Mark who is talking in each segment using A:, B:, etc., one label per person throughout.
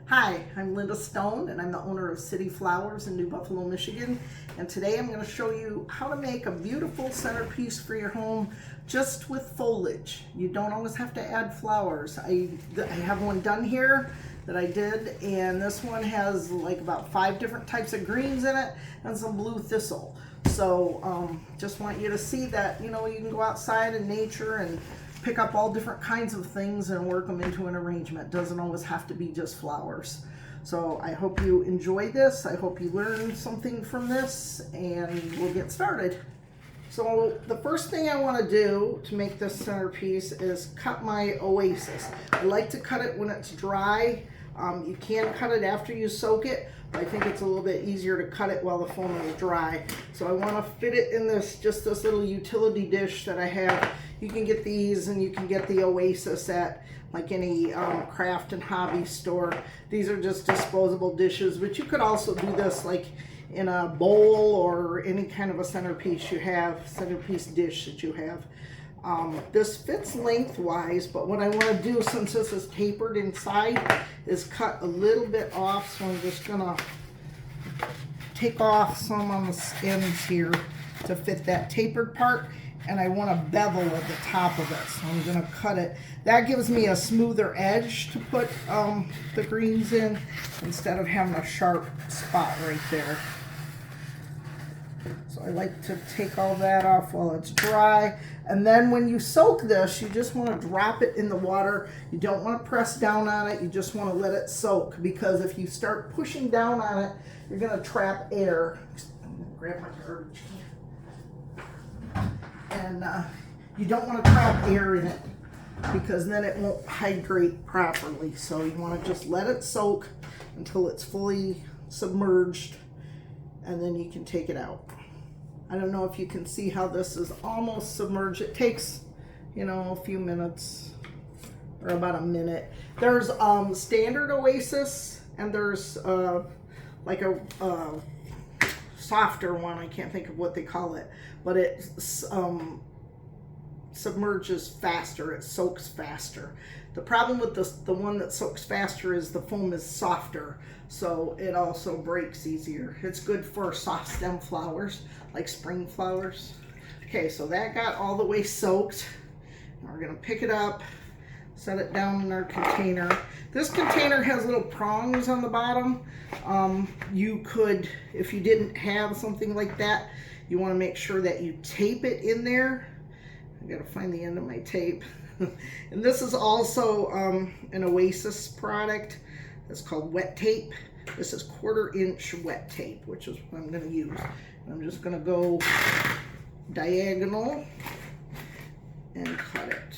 A: Hi, I'm Linda Stone and I'm the owner of City Flowers in New Buffalo, Michigan. And today I'm going to show you how to make a beautiful centerpiece for your home just with foliage. You don't always have to add flowers. I have one done here that I did, and this one has like about 5 different types of greens in it and some blue thistle. So just want you to see that, you know, you can go outside in nature and pick up all different kinds of things and work them into an arrangement. Doesn't always have to be just flowers. So I hope you enjoy this. I hope you learned something from this, and we'll get started. So the first thing I want to do to make this centerpiece is cut my oasis. I like to cut it when it's dry. You can cut it after you soak it, but I think it's a little bit easier to cut it while the foam is dry. So I want to fit it in this little utility dish that I have. You can get these, and you can get the Oasis at like any craft and hobby store. These are just disposable dishes, but you could also do this like in a bowl or any kind of a centerpiece dish that you have. This fits lengthwise, but what I want to do, since this is tapered inside, is cut a little bit off. So I'm just gonna take off some on the ends here to fit that tapered part, and I want a bevel at the top of it, so I'm gonna cut it. That gives me a smoother edge to put the greens in, instead of having a sharp spot right there. So I like to take all that off while it's dry. And then when you soak this, you just want to drop it in the water. You don't want to press down on it. You just want to let it soak, because if you start pushing down on it, you're going to trap air. I'm going to grab my garbage can. And you don't want to trap air in it, because then it won't hydrate properly. So you want to just let it soak until it's fully submerged, and then you can take it out. I don't know if you can see how this is almost submerged. It takes, you know, a few minutes, or about a minute. There's standard Oasis, and there's like a softer one. I can't think of what they call it, but it submerges faster. It soaks faster. The problem with the one that soaks faster is the foam is softer, so it also breaks easier. It's good for soft stem flowers like spring flowers. Okay, so that got all the way soaked. Now we're gonna pick it up, set it down in our container. This container has little prongs on the bottom. You could, if you didn't have something like that, you want to make sure that you tape it in there. I gotta find the end of my tape. And this is also an Oasis product. It's called wet tape. This is 1/4 inch wet tape, which is what I'm going to use. And I'm just going to go diagonal and cut it.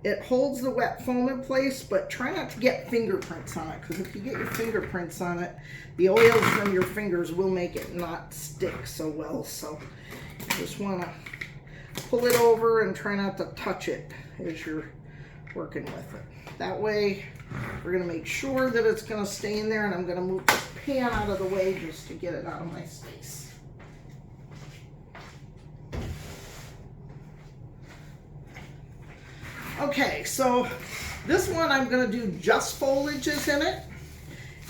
A: It holds the wet foam in place, but try not to get fingerprints on it, because if you get your fingerprints on it, the oils from your fingers will make it not stick so well. So you just want to pull it over and try not to touch it as you're working with it. That way we're going to make sure that it's going to stay in there, and I'm going to move this pan out of the way just to get it out of my space. Okay, so this one I'm going to do just foliages in it,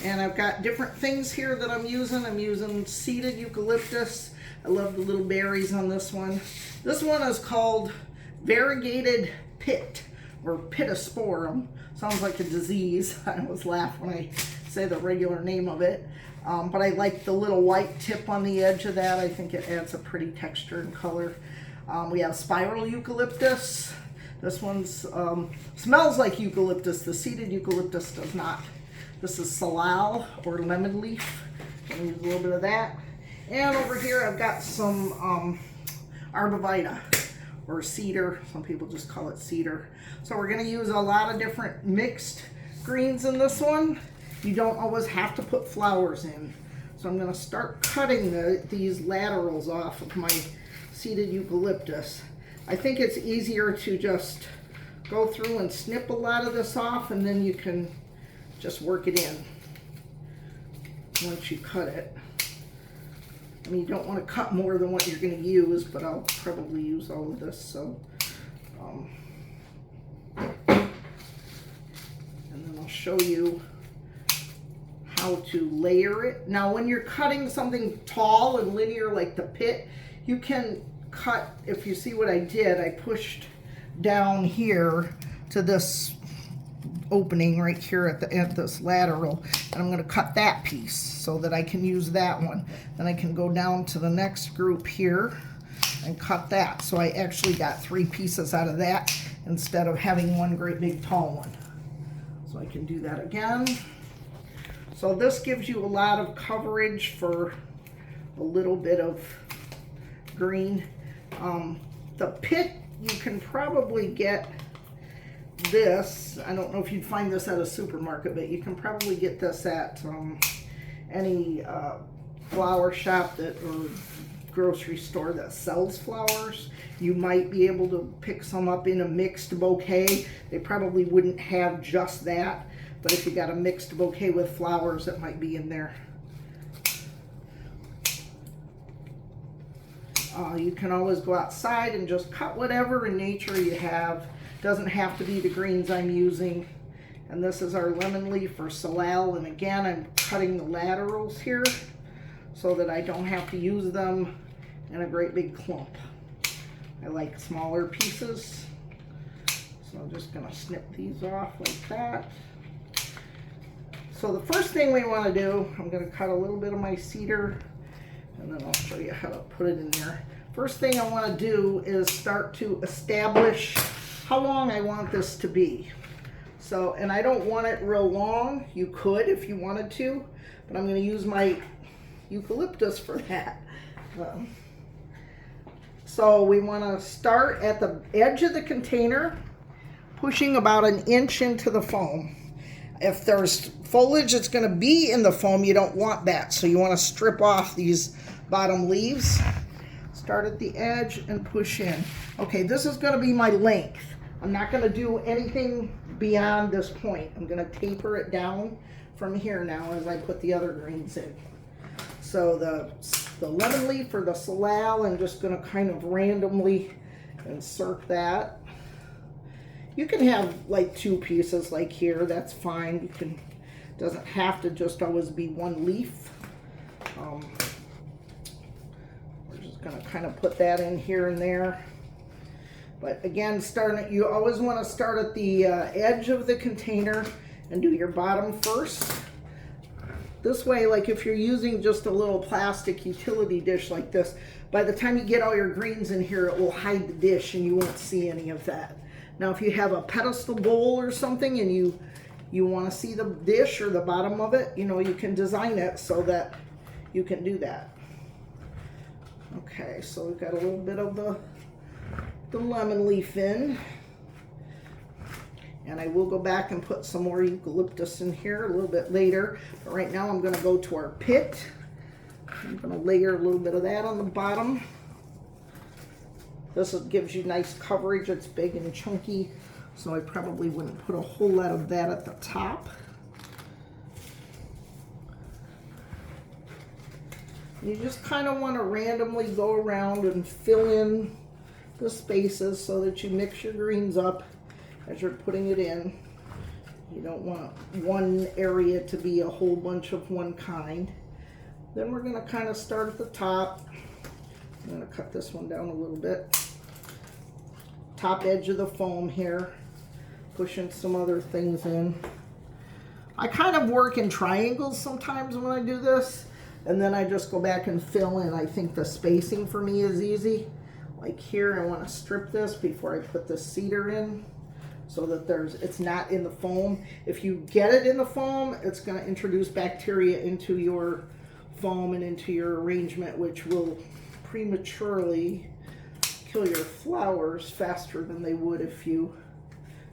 A: and I've got different things here that I'm using. I'm using seeded eucalyptus. I love the little berries on this one. This one is called variegated pit, or pittosporum. Sounds like a disease. I always laugh when I say the regular name of it. But I like the little white tip on the edge of that. I think it adds a pretty texture and color. We have spiral eucalyptus. This one's smells like eucalyptus. The seeded eucalyptus does not. This is salal, or lemon leaf. I'm gonna use a little bit of that. And over here I've got some arborvitae, or cedar. Some people just call it cedar. So we're going to use a lot of different mixed greens in this one. You don't always have to put flowers in. So I'm going to start cutting these laterals off of my seeded eucalyptus. I think it's easier to just go through and snip a lot of this off, and then you can just work it in once you cut it. I mean, you don't want to cut more than what you're going to use, but I'll probably use all of this. So, and I'll show you how to layer it. Now when you're cutting something tall and linear like the pit, you can cut, if you see what I did, I pushed down here to this opening right here at this lateral, and I'm going to cut that piece so that I can use that one. Then I can go down to the next group here and cut that. So I actually got 3 pieces out of that instead of having one great big tall one. So I can do that again. So this gives you a lot of coverage for a little bit of green. The pit, you can probably get this. I don't know if you'd find this at a supermarket, but you can probably get this at any flower shop or grocery store that sells flowers. You might be able to pick some up in a mixed bouquet. They probably wouldn't have just that, but if you got a mixed bouquet with flowers, it might be in there. You can always go outside and just cut whatever in nature you have. Doesn't have to be the greens I'm using. And this is our lemon leaf or salal, and again I'm cutting the laterals here so that I don't have to use them in a great big clump. I like smaller pieces, so I'm just going to snip these off like that. So the first thing we want to do, I'm going to cut a little bit of my cedar, and then I'll show you how to put it in there. First thing I want to do is start to establish how long I want this to be. So, and I don't want it real long. You could if you wanted to, but I'm going to use my eucalyptus for that. So we want to start at the edge of the container, pushing about 1 inch into the foam. If there's foliage that's going to be in the foam, you don't want that. So you want to strip off these bottom leaves. Start at the edge and push in. Okay, this is going to be my length. I'm not going to do anything beyond this point. I'm going to taper it down from here now as I put the other greens in. So the lemon leaf or the salal, I'm just going to kind of randomly insert that. You can have like 2 pieces like here, that's fine. You can, doesn't have to just always be 1 leaf. We're just going to kind of put that in here and there. But again, you always want to start at the edge of the container and do your bottom first. This way, like if you're using just a little plastic utility dish like this, by the time you get all your greens in here, it will hide the dish and you won't see any of that. Now, if you have a pedestal bowl or something and you want to see the dish or the bottom of it, you know, you can design it so that you can do that. Okay, so we've got a little bit of the lemon leaf in, and I will go back and put some more eucalyptus in here a little bit later, but right now I'm going to go to our pit. I'm going to layer a little bit of that on the bottom. This gives you nice coverage. It's big and chunky, so I probably wouldn't put a whole lot of that at the top. You just kind of want to randomly go around and fill in the spaces so that you mix your greens up as you're putting it in. You don't want one area to be a whole bunch of one kind. Then we're going to kind of start at the top. I'm going to cut this one down a little bit. Top edge of the foam here. Pushing some other things in. I kind of work in triangles sometimes when I do this, and then I just go back and fill in. I think the spacing for me is easy. Like here, I want to strip this before I put the cedar in so that it's not in the foam. If you get it in the foam, it's going to introduce bacteria into your foam and into your arrangement, which will prematurely kill your flowers faster than they would if you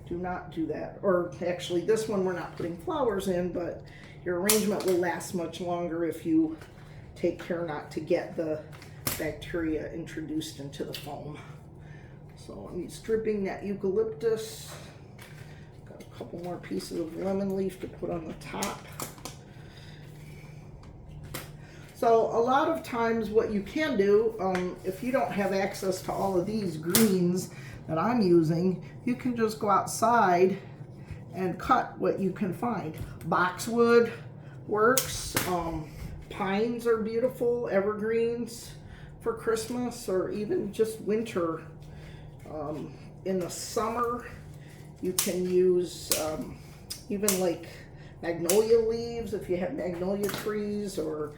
A: do not do that. Or actually, this one we're not putting flowers in, but your arrangement will last much longer if you take care not to get the bacteria introduced into the foam. So I'm stripping that eucalyptus. Got a couple more pieces of lemon leaf to put on the top. So a lot of times what you can do, if you don't have access to all of these greens that I'm using, you can just go outside and cut what you can find. Boxwood works. Pines are beautiful, evergreens for Christmas or even just winter. In the summer, you can use even like magnolia leaves if you have magnolia trees, or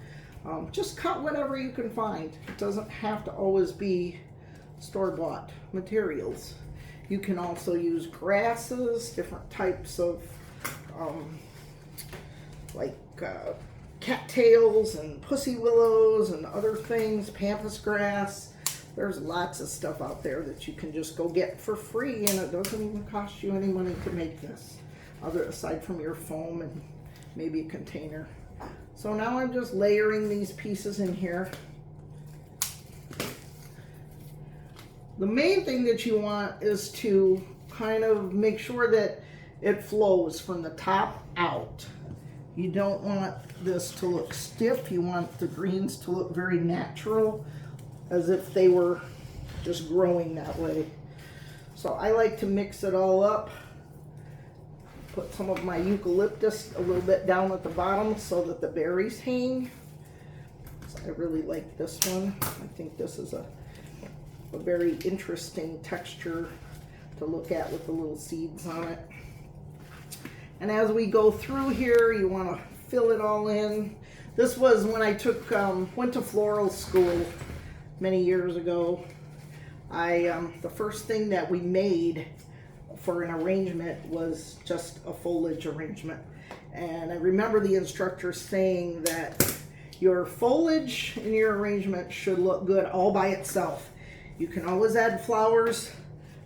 A: just cut whatever you can find. It doesn't have to always be store-bought materials. You can also use grasses, different types of cattails and pussy willows and other things, pampas grass. There's lots of stuff out there that you can just go get for free, and it doesn't even cost you any money to make this, aside from your foam and maybe a container. So now I'm just layering these pieces in here. The main thing that you want is to kind of make sure that it flows from the top out. You don't want this to look stiff. You want the greens to look very natural, as if they were just growing that way. So I like to mix it all up. Put some of my eucalyptus a little bit down at the bottom so that the berries hang. So I really like this one. I think this is a very interesting texture to look at with the little seeds on it. And as we go through here, you want to fill it all in. This was when I went to floral school many years ago. The first thing that we made for an arrangement was just a foliage arrangement. And I remember the instructor saying that your foliage in your arrangement should look good all by itself. You can always add flowers,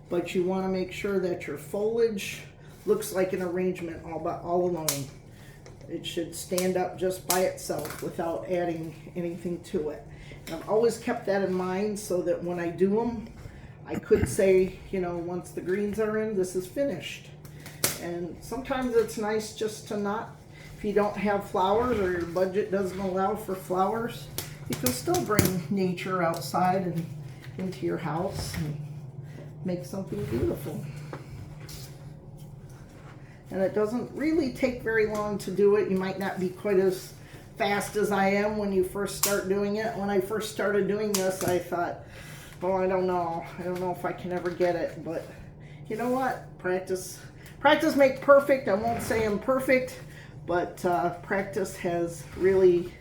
A: but you want to make sure that your foliage looks like an arrangement all alone. It should stand up just by itself without adding anything to it. And I've always kept that in mind so that when I do them, I could say, you know, once the greens are in, this is finished. And sometimes it's nice just to not, if you don't have flowers or your budget doesn't allow for flowers, you can still bring nature outside and into your house and make something beautiful. And it doesn't really take very long to do it. You might not be quite as fast as I am when you first start doing it. When I first started doing this, I thought, oh, I don't know if I can ever get it. But you know what? Practice makes perfect. I won't say I'm perfect, but practice has really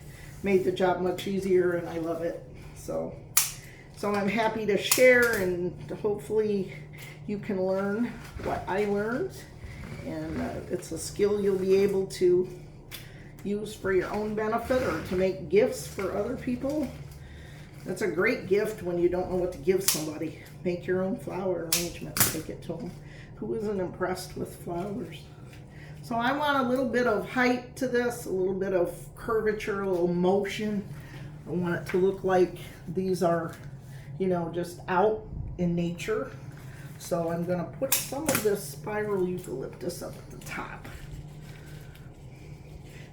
A: made the job much easier, and I love it. So I'm happy to share, and hopefully you can learn what I learned. And it's a skill you'll be able to use for your own benefit or to make gifts for other people. That's a great gift when you don't know what to give somebody. Make your own flower arrangement, take it to them. Who isn't impressed with flowers? So I want a little bit of height to this, a little bit of curvature, a little motion. I want it to look like these are, you know, just out in nature. So I'm going to put some of this spiral eucalyptus up at the top.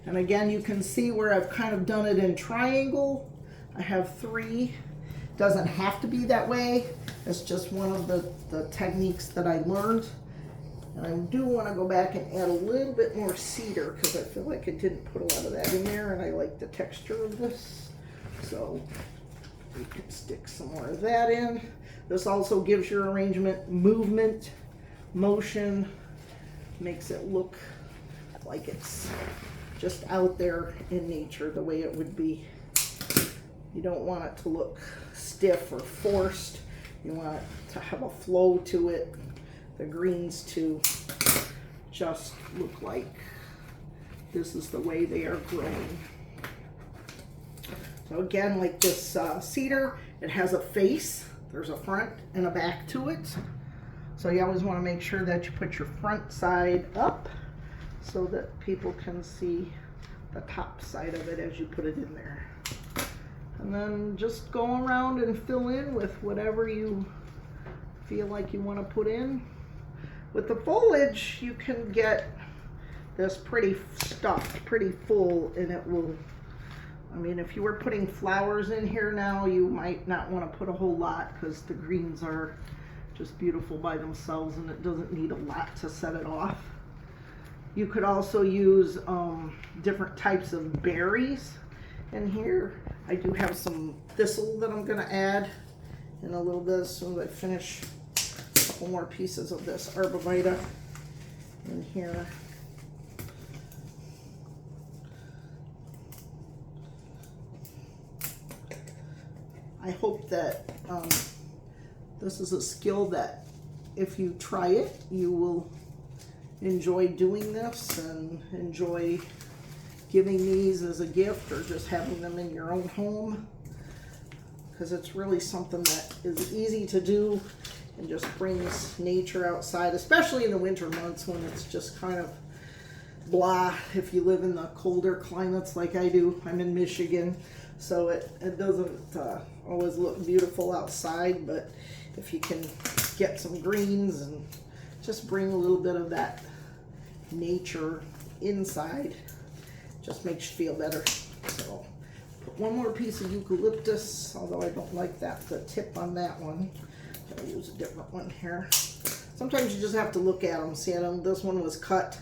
A: And again, you can see where I've kind of done it in triangle. I have 3. Doesn't have to be that way. It's just one of the techniques that I learned. And I do want to go back and add a little bit more cedar because I feel like I didn't put a lot of that in there, and I like the texture of this. So we can stick some more of that in. This also gives your arrangement movement, motion, makes it look like it's just out there in nature the way it would be. You don't want it to look stiff or forced. You want it to have a flow to it. The greens to just look like this is the way they are growing. So again, like this cedar, it has a face. There's a front and a back to it. So you always want to make sure that you put your front side up so that people can see the top side of it as you put it in there. And then just go around and fill in with whatever you feel like you want to put in. With the foliage, you can get this pretty stuffed, pretty full, and it will, I mean, if you were putting flowers in here now, you might not want to put a whole lot because the greens are just beautiful by themselves and it doesn't need a lot to set it off. You could also use different types of berries in here. I do have some thistle that I'm going to add in a little bit as soon as I finish a couple more pieces of this arborvitae in here. I hope that this is a skill that if you try it, you will enjoy doing this and enjoy giving these as a gift or just having them in your own home, because it's really something that is easy to do and just brings nature outside, especially in the winter months when it's just kind of blah. If you live in the colder climates like I do, I'm in Michigan, so it doesn't always look beautiful outside, but if you can get some greens and just bring a little bit of that nature inside, just makes you feel better. So put one more piece of eucalyptus, although I don't like the tip on that one. I'll use a different one here. Sometimes you just have to look at them. See, this one was cut,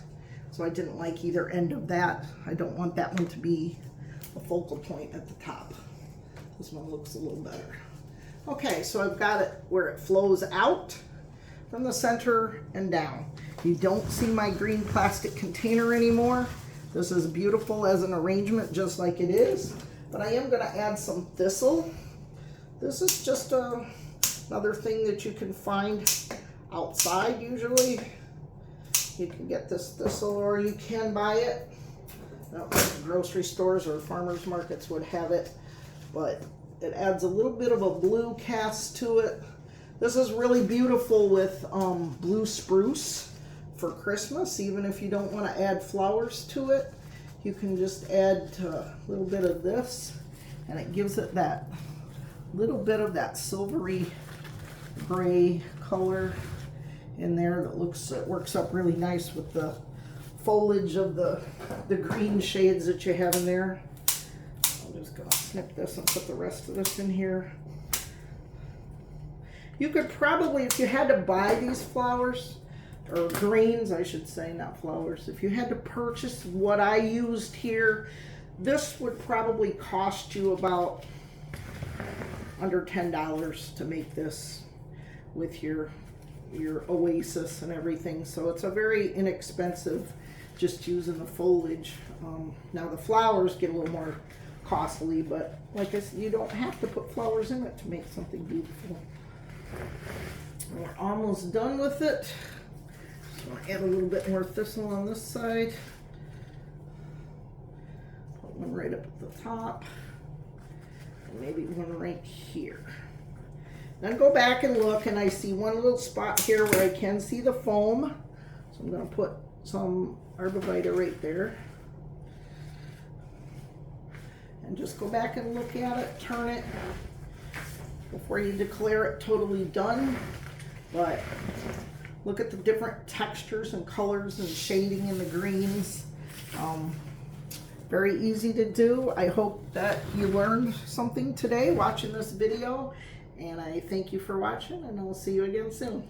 A: so I didn't like either end of that. I don't want that one to be a focal point at the top. This one looks a little better. Okay, so I've got it where it flows out from the center and down. You don't see my green plastic container anymore. This is beautiful as an arrangement just like it is, but I am going to add some thistle. This is just another thing that you can find outside usually. You can get this thistle or you can buy it. No, grocery stores or farmers markets would have it, but it adds a little bit of a blue cast to it. This is really beautiful with blue spruce for Christmas. Even if you don't want to add flowers to it, you can just add a little bit of this, and it gives it that little bit of that silvery gray color in there that works up really nice with the foliage of the green shades that you have in there. I'm just gonna snip this and put the rest of this in here. You could probably, if you had to buy these flowers, or greens, I should say, not flowers. If you had to purchase what I used here, this would probably cost you about under $10 to make this with your oasis and everything. So it's a very inexpensive, just using the foliage. Now the flowers get a little more costly, but like I said, you don't have to put flowers in it to make something beautiful. We're almost done with it. So I'll add a little bit more thistle on this side. Put one right up at the top. And maybe one right here. Then go back and look, and I see one little spot here where I can see the foam. So I'm going to put some arborvitae right there. And just go back and look at it, turn it, before you declare it totally done. But look at the different textures and colors and shading in the greens. Very easy to do. I hope that you learned something today watching this video, and I thank you for watching, and I'll see you again soon.